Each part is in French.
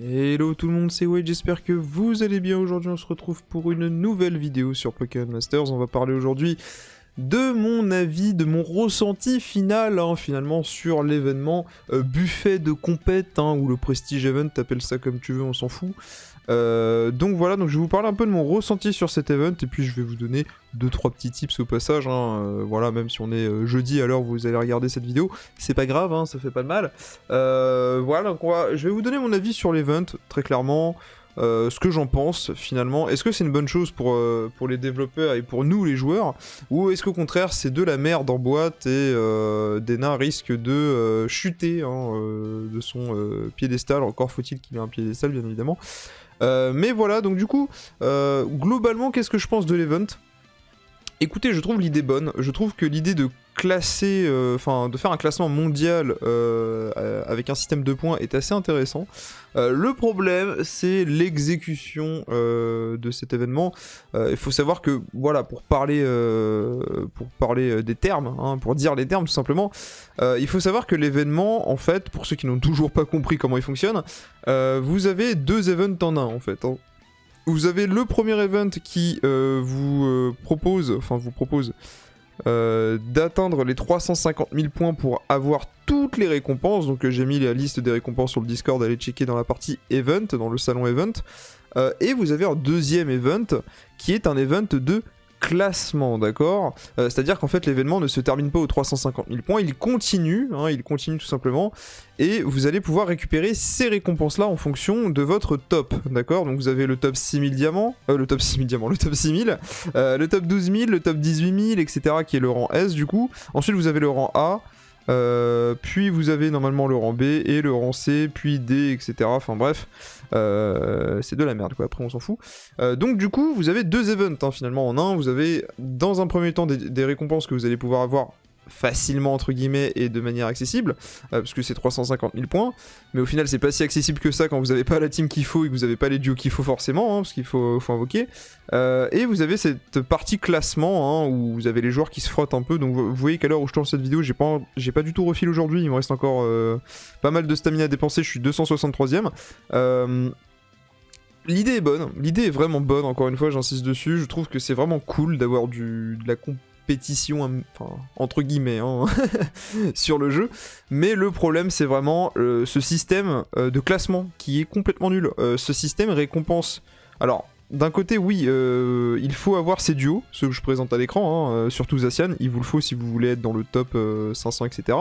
Hello tout le monde, c'est Wade, j'espère que vous allez bien. Aujourd'hui on se retrouve pour une nouvelle vidéo sur Pokémon Masters. On va parler aujourd'hui de mon avis, de mon ressenti final finalement sur l'événement buffet de compète ou le Prestige Event, t'appelles ça comme tu veux, on s'en fout. Donc voilà, donc je vais vous parler un peu de mon ressenti sur cet event et puis je vais vous donner 2-3 petits tips au passage, voilà, même si on est jeudi à l'heure où vous allez regarder cette vidéo, c'est pas grave, ça fait pas de mal. Voilà, donc je vais vous donner mon avis sur l'event, très clairement, ce que j'en pense finalement. Est-ce que c'est une bonne chose pour les développeurs et pour nous les joueurs, ou est-ce qu'au contraire c'est de la merde en boîte et Dena risque de chuter de son piédestal, encore faut-il qu'il ait un piédestal bien évidemment. Mais voilà, donc du coup, globalement, qu'est-ce que je pense de l'event ? Écoutez, je trouve l'idée bonne. Je trouve que l'idée de classer, de faire un classement mondial avec un système de points est assez intéressant. Le problème, c'est l'exécution de cet événement. Il faut savoir que, voilà, pour parler des termes, pour dire les termes tout simplement, il faut savoir que l'événement, en fait, pour ceux qui n'ont toujours pas compris comment il fonctionne, vous avez deux events en un, en fait. Vous avez le premier event qui vous propose d'atteindre les 350 000 points pour avoir toutes les récompenses. Donc j'ai mis la liste des récompenses sur le Discord, allez checker dans la partie event, dans le salon event. Et vous avez un deuxième event qui est un event de classement, d'accord, c'est-à-dire qu'en fait l'événement ne se termine pas aux 350 000 points, il continue tout simplement, et vous allez pouvoir récupérer ces récompenses-là en fonction de votre top, d'accord. Donc vous avez le top 6000 diamants, le top 6000, le top 12 000, le top 18 000, etc., qui est le rang S du coup. Ensuite vous avez le rang A, puis vous avez normalement le rang B et le rang C, puis D, etc. Enfin bref, c'est de la merde quoi, après on s'en fout. Donc du coup vous avez deux events finalement en un. Vous avez dans un premier temps des récompenses que vous allez pouvoir avoir facilement entre guillemets et de manière accessible, parce que c'est 350 000 points, mais au final c'est pas si accessible que ça quand vous avez pas la team qu'il faut et que vous avez pas les duos qu'il faut forcément, parce qu'il faut invoquer. Et vous avez cette partie classement où vous avez les joueurs qui se frottent un peu. Donc vous voyez qu'à l'heure où je tourne cette vidéo, j'ai pas du tout refil aujourd'hui, il me reste encore pas mal de stamina à dépenser, je suis 263ème. L'idée est bonne, l'idée est vraiment bonne, encore une fois j'insiste dessus, je trouve que c'est vraiment cool d'avoir de la compétition, entre guillemets, sur le jeu, mais le problème c'est vraiment ce système de classement qui est complètement nul. Ce système récompense, alors d'un côté oui, il faut avoir ces duos, ceux que je présente à l'écran, surtout Zacian, il vous le faut si vous voulez être dans le top 500, etc.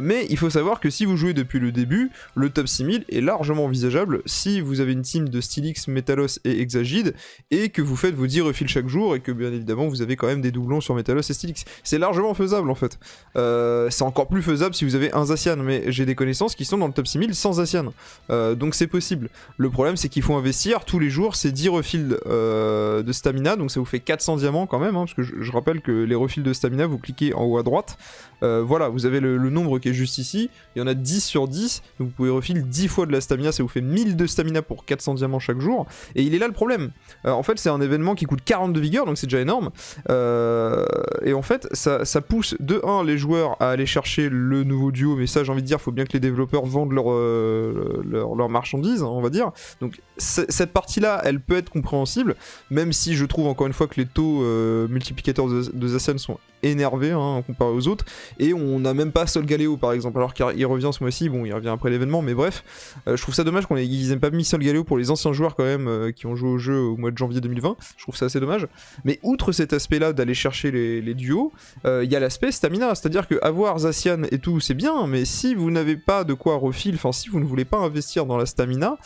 Mais il faut savoir que si vous jouez depuis le début, le top 6000 est largement envisageable si vous avez une team de Steelix, Metalos et Exagide, et que vous faites vos 10 refils chaque jour, et que bien évidemment vous avez quand même des doublons sur Metalos et Steelix. C'est largement faisable en fait. C'est encore plus faisable si vous avez un Zacian, mais j'ai des connaissances qui sont dans le top 6000 sans Zacian. Donc c'est possible. Le problème c'est qu'il faut investir tous les jours ces 10 refils de stamina, donc ça vous fait 400 diamants quand même, parce que je rappelle que les refils de stamina, vous cliquez en haut à droite, voilà, vous avez le nombre qui est juste ici, il y en a 10 sur 10, donc vous pouvez refiler 10 fois de la stamina, ça vous fait 1000 de stamina pour 400 diamants chaque jour, et il est là le problème. En fait c'est un événement qui coûte 40 de vigueur, donc c'est déjà énorme, et en fait ça pousse de 1 les joueurs à aller chercher le nouveau duo, mais ça j'ai envie de dire, faut bien que les développeurs vendent leur marchandises, on va dire, donc cette partie là elle peut être compréhensible, même si je trouve encore une fois que les taux multiplicateurs de Zacian sont énervés comparé aux autres, et on n'a même pas Solgaleo par exemple, alors qu'il revient ce mois-ci, bon il revient après l'événement, mais bref, je trouve ça dommage qu'ils aient pas mis Solgaleo pour les anciens joueurs quand même qui ont joué au jeu au mois de janvier 2020, je trouve ça assez dommage. Mais outre cet aspect là d'aller chercher les duos, il y a l'aspect stamina, c'est-à-dire que avoir Zacian et tout c'est bien, mais si vous n'avez pas de quoi refill, si vous ne voulez pas investir dans la stamina,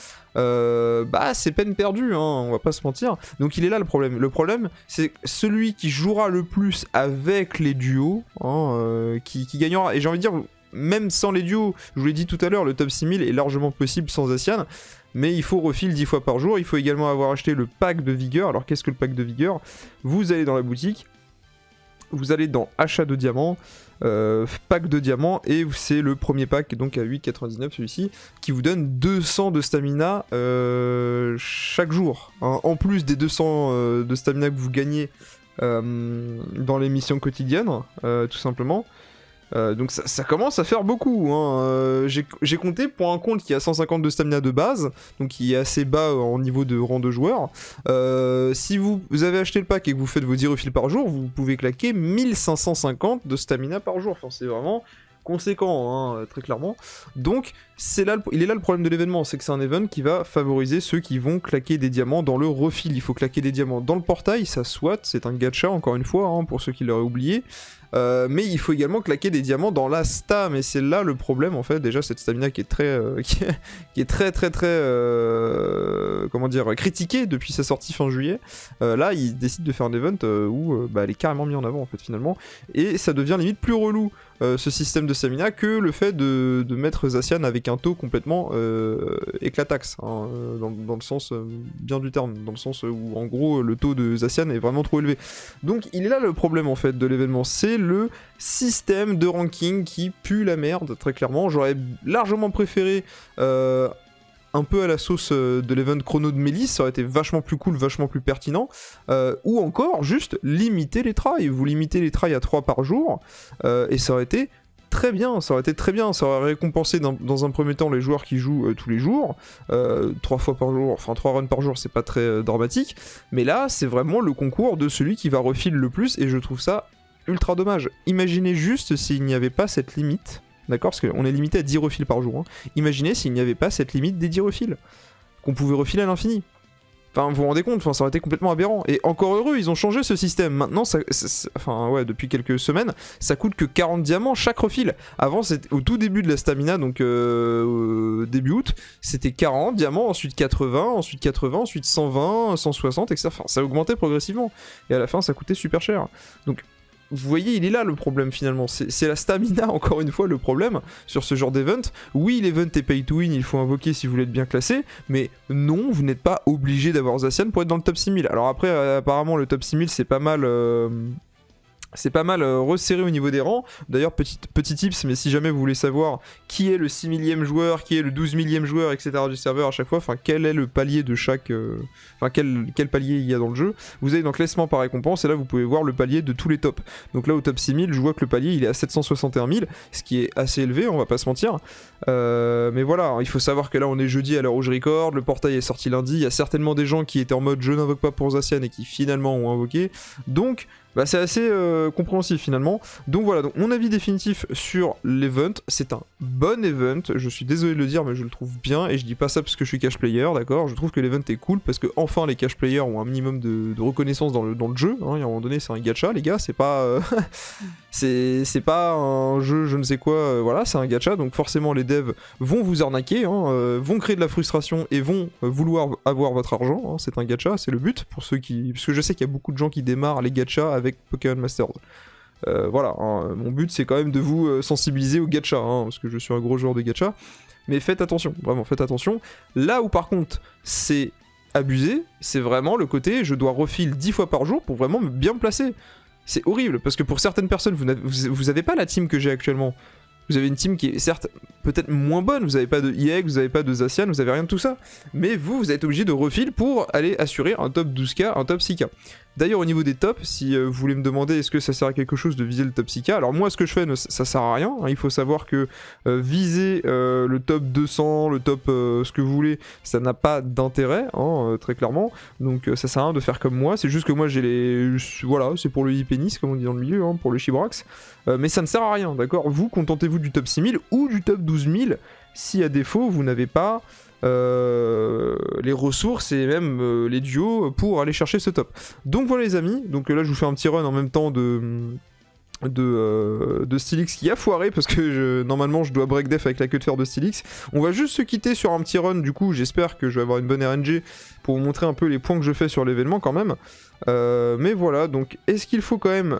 c'est peine perdue, on va pas se mentir. Donc il est là le problème. Le problème c'est celui qui jouera le plus avec les duos qui gagnera. Et j'ai envie de dire, même sans les duos, je vous l'ai dit tout à l'heure, le top 6000 est largement possible sans Zacian, mais il faut refill 10 fois par jour. Il faut également avoir acheté le pack de vigueur. Alors qu'est-ce que le pack de vigueur ? Vous allez dans la boutique, vous allez dans achat de diamants, pack de diamants, et c'est le premier pack, donc à 8,99 celui-ci, qui vous donne 200 de stamina chaque jour, en plus des 200 de stamina que vous gagnez dans les missions quotidiennes, tout simplement. Donc ça commence à faire beaucoup, hein. J'ai compté pour un compte qui a 150 de stamina de base, donc qui est assez bas en niveau de rang de joueur. Si vous avez acheté le pack et que vous faites vos 10 refills par jour, vous pouvez claquer 1550 de stamina par jour. Enfin, c'est vraiment conséquent, hein, très clairement. Donc il est là le problème de l'événement, c'est que c'est un event qui va favoriser ceux qui vont claquer des diamants dans le refill. Il faut claquer des diamants dans le portail, ça soit, c'est un gacha encore une fois, hein, pour ceux qui l'auraient oublié. Mais il faut également claquer des diamants dans la stam, et c'est là le problème en fait. Déjà cette stamina qui est très qui est très comment dire, critiquée depuis sa sortie fin juillet. Là il décide de faire un event où elle est carrément mise en avant en fait finalement, et ça devient limite plus relou ce système de stamina que le fait de mettre Zacian avec un taux complètement éclataxe, hein, dans le sens bien du terme, dans le sens où en gros le taux de Zacian est vraiment trop élevé. Donc il est là le problème en fait de l'événement, c'est le système de ranking qui pue la merde, très clairement. J'aurais largement préféré un peu à la sauce de l'event chrono de Mélisse, ça aurait été vachement plus cool, vachement plus pertinent, ou encore juste limiter les tries. Vous limitez les tries à 3 par jour, et ça aurait été très bien, ça aurait récompensé dans un premier temps les joueurs qui jouent tous les jours, 3 fois par jour, enfin 3 runs par jour, c'est pas très dramatique, mais là c'est vraiment le concours de celui qui va refill le plus, et je trouve ça ultra dommage. Imaginez juste s'il n'y avait pas cette limite, d'accord, parce qu'on est limité à 10 refills par jour, hein. Imaginez s'il n'y avait pas cette limite des 10 refills, qu'on pouvait refiler à l'infini. Enfin, vous vous rendez compte, ça aurait été complètement aberrant. Et encore heureux, ils ont changé ce système. Maintenant, depuis quelques semaines, ça coûte que 40 diamants chaque refill. Avant, c'était au tout début de la stamina, donc début août, c'était 40 diamants, ensuite 80, ensuite 120, 160, etc. Enfin, ça augmentait progressivement. Et à la fin, ça coûtait super cher. Donc, vous voyez, il est là le problème finalement, c'est la stamina encore une fois le problème sur ce genre d'event. Oui, l'event est pay to win, il faut invoquer si vous voulez être bien classé, mais non, vous n'êtes pas obligé d'avoir Zacian pour être dans le top 6000. Alors après, apparemment le top 6000 c'est pas mal... resserré au niveau des rangs. D'ailleurs, petit tips, mais si jamais vous voulez savoir qui est le 6 millième joueur, qui est le 12 millième joueur, etc. du serveur à chaque fois, enfin quel est le palier de chaque... quel palier il y a dans le jeu, vous allez dans classement par récompense, et là vous pouvez voir le palier de tous les tops. Donc là au top 6000, je vois que le palier il est à 761 000, ce qui est assez élevé, on va pas se mentir. Mais voilà, il faut savoir que là on est jeudi à l'heure où je record, le portail est sorti lundi, il y a certainement des gens qui étaient en mode je n'invoque pas pour Zacian et qui finalement ont invoqué. Donc c'est assez compréhensif finalement. Donc voilà, donc mon avis définitif sur l'event, c'est un bon event, je suis désolé de le dire mais je le trouve bien, et je dis pas ça parce que je suis cash player, d'accord. Je trouve que l'event est cool parce que enfin les cash players ont un minimum de reconnaissance dans le jeu, hein. À un moment donné c'est un gacha les gars, c'est pas c'est pas un jeu je ne sais quoi, voilà, c'est un gacha, donc forcément les devs vont vous arnaquer, hein, vont créer de la frustration et vont vouloir avoir votre argent, hein. C'est un gacha, c'est le but pour ceux qui... Parce que je sais qu'il y a beaucoup de gens qui démarrent les gachas avec Pokémon Masters. Voilà, hein, mon but c'est quand même de vous sensibiliser au gacha, hein, parce que je suis un gros joueur de gacha, mais faites attention, vraiment faites attention. Là où par contre c'est abusé, c'est vraiment le côté je dois refill 10 fois par jour pour vraiment bien me placer. C'est horrible, parce que pour certaines personnes, vous avez pas la team que j'ai actuellement. Vous avez une team qui est certes peut-être moins bonne, vous avez pas de EX, vous avez pas de Zacian, vous avez rien de tout ça, mais vous êtes obligé de refill pour aller assurer un top 12k, un top 6k. D'ailleurs au niveau des tops, si vous voulez me demander est-ce que ça sert à quelque chose de viser le top 6k, alors moi ce que je fais ça sert à rien, hein. Il faut savoir que viser le top 200, le top ce que vous voulez, ça n'a pas d'intérêt, hein, très clairement, donc ça sert à rien de faire comme moi, c'est juste que moi j'ai les... Voilà, c'est pour le hypénis comme on dit dans le milieu, hein, pour le chibrax, mais ça ne sert à rien, d'accord. Vous contentez-vous du top 6000 ou du top 12000 si à défaut vous n'avez pas les ressources et même les duos pour aller chercher ce top. Donc voilà les amis, donc là je vous fais un petit run en même temps de Steelix qui a foiré parce que normalement je dois break def avec la queue de fer de Steelix. On va juste se quitter sur un petit run, du coup j'espère que je vais avoir une bonne RNG pour vous montrer un peu les points que je fais sur l'événement quand même. Mais voilà, donc est-ce qu'il faut quand même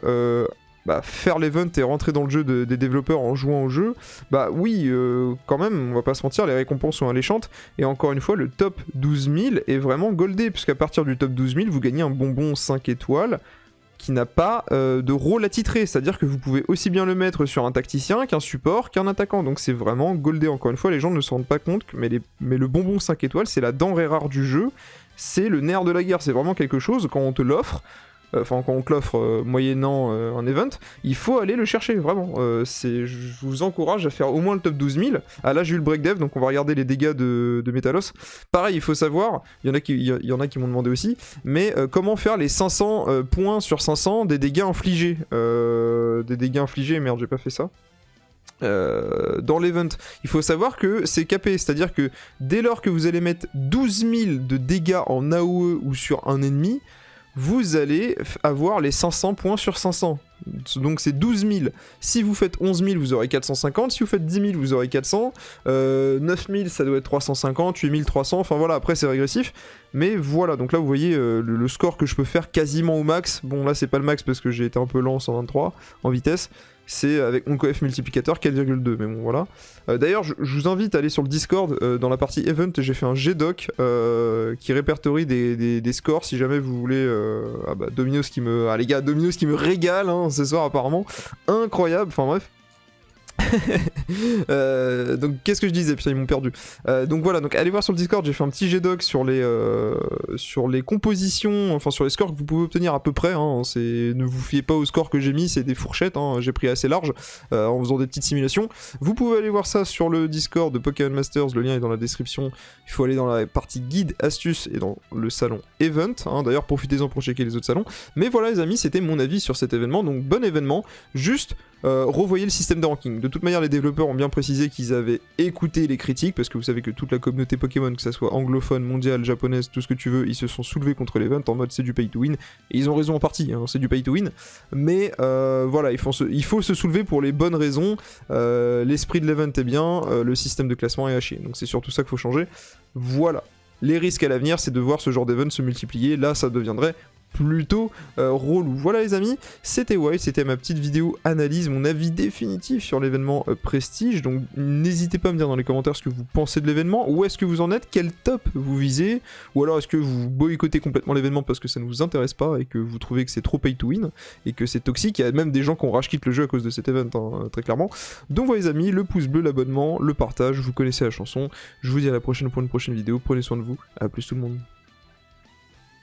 faire l'event et rentrer dans le jeu des développeurs en jouant au jeu? Bah oui, quand même, on va pas se mentir, les récompenses sont alléchantes, et encore une fois, le top 12000 est vraiment goldé, puisqu'à partir du top 12000, vous gagnez un bonbon 5 étoiles, qui n'a pas de rôle attitré, c'est-à-dire que vous pouvez aussi bien le mettre sur un tacticien qu'un support, qu'un attaquant, donc c'est vraiment goldé. Encore une fois, les gens ne se rendent pas compte, mais le bonbon 5 étoiles, c'est la denrée rare du jeu, c'est le nerf de la guerre, c'est vraiment quelque chose, quand on te l'offre, enfin quand on te l'offre moyennant un event, il faut aller le chercher, vraiment. Je vous encourage à faire au moins le top 12 000. Ah là j'ai eu le break dev, donc on va regarder les dégâts de Metalos. Pareil, il faut savoir, il y en a qui m'ont demandé aussi, mais comment faire les 500 points sur 500 des dégâts infligés. Merde, j'ai pas fait ça. Dans l'event, il faut savoir que c'est capé, c'est-à-dire que dès lors que vous allez mettre 12 000 de dégâts en AOE ou sur un ennemi, vous allez avoir les 500 points sur 500. Donc c'est 12 000. Si vous faites 11 000, vous aurez 450. Si vous faites 10 000, vous aurez 400. 9 000, ça doit être 350. 8 300. Enfin voilà, après c'est régressif. Mais voilà, donc là vous voyez le score que je peux faire quasiment au max. Bon là c'est pas le max parce que j'ai été un peu lent 123 en vitesse. C'est avec mon coef multiplicateur 4,2, mais bon voilà. D'ailleurs, je vous invite à aller sur le Discord, dans la partie Event, j'ai fait un GDoc qui répertorie des scores si jamais vous voulez... Ah bah Dominos qui me... Ah les gars, Dominos qui me régale hein, ce soir apparemment. Incroyable, enfin bref. Donc qu'est-ce que je disais, putain ils m'ont perdu. Donc voilà, donc allez voir sur le Discord, j'ai fait un petit GDoc sur les compositions, enfin sur les scores que vous pouvez obtenir à peu près, hein. Ne vous fiez pas aux scores que j'ai mis, c'est des fourchettes, hein. J'ai pris assez large en faisant des petites simulations. Vous pouvez aller voir ça sur le Discord de Pokémon Masters, le lien est dans la description. Il faut aller dans la partie guide, astuces et dans le salon Event, hein. D'ailleurs profitez-en pour checker les autres salons. Mais voilà les amis, c'était mon avis sur cet événement, donc bon événement, juste revoyez le système de ranking. De toute manière, les développeurs ont bien précisé qu'ils avaient écouté les critiques, parce que vous savez que toute la communauté Pokémon, que ça soit anglophone, mondiale, japonaise, tout ce que tu veux, ils se sont soulevés contre l'event en mode c'est du pay to win. Et ils ont raison en partie, hein, c'est du pay to win. Mais voilà, il faut se soulever pour les bonnes raisons. L'esprit de l'event est bien, le système de classement est à chier. Donc c'est surtout ça qu'il faut changer. Voilà. Les risques à l'avenir, c'est de voir ce genre d'event se multiplier. Là, ça deviendrait plutôt relou. Voilà les amis, c'était Wild, c'était ma petite vidéo analyse, mon avis définitif sur l'événement Prestige, donc n'hésitez pas à me dire dans les commentaires ce que vous pensez de l'événement, où est-ce que vous en êtes, quel top vous visez, ou alors est-ce que vous boycottez complètement l'événement parce que ça ne vous intéresse pas et que vous trouvez que c'est trop pay to win, et que c'est toxique, il y a même des gens qui ont rage quitté le jeu à cause de cet event, hein, très clairement. Donc voilà les amis, le pouce bleu, l'abonnement, le partage, vous connaissez la chanson, je vous dis à la prochaine pour une prochaine vidéo, prenez soin de vous, à plus tout le monde.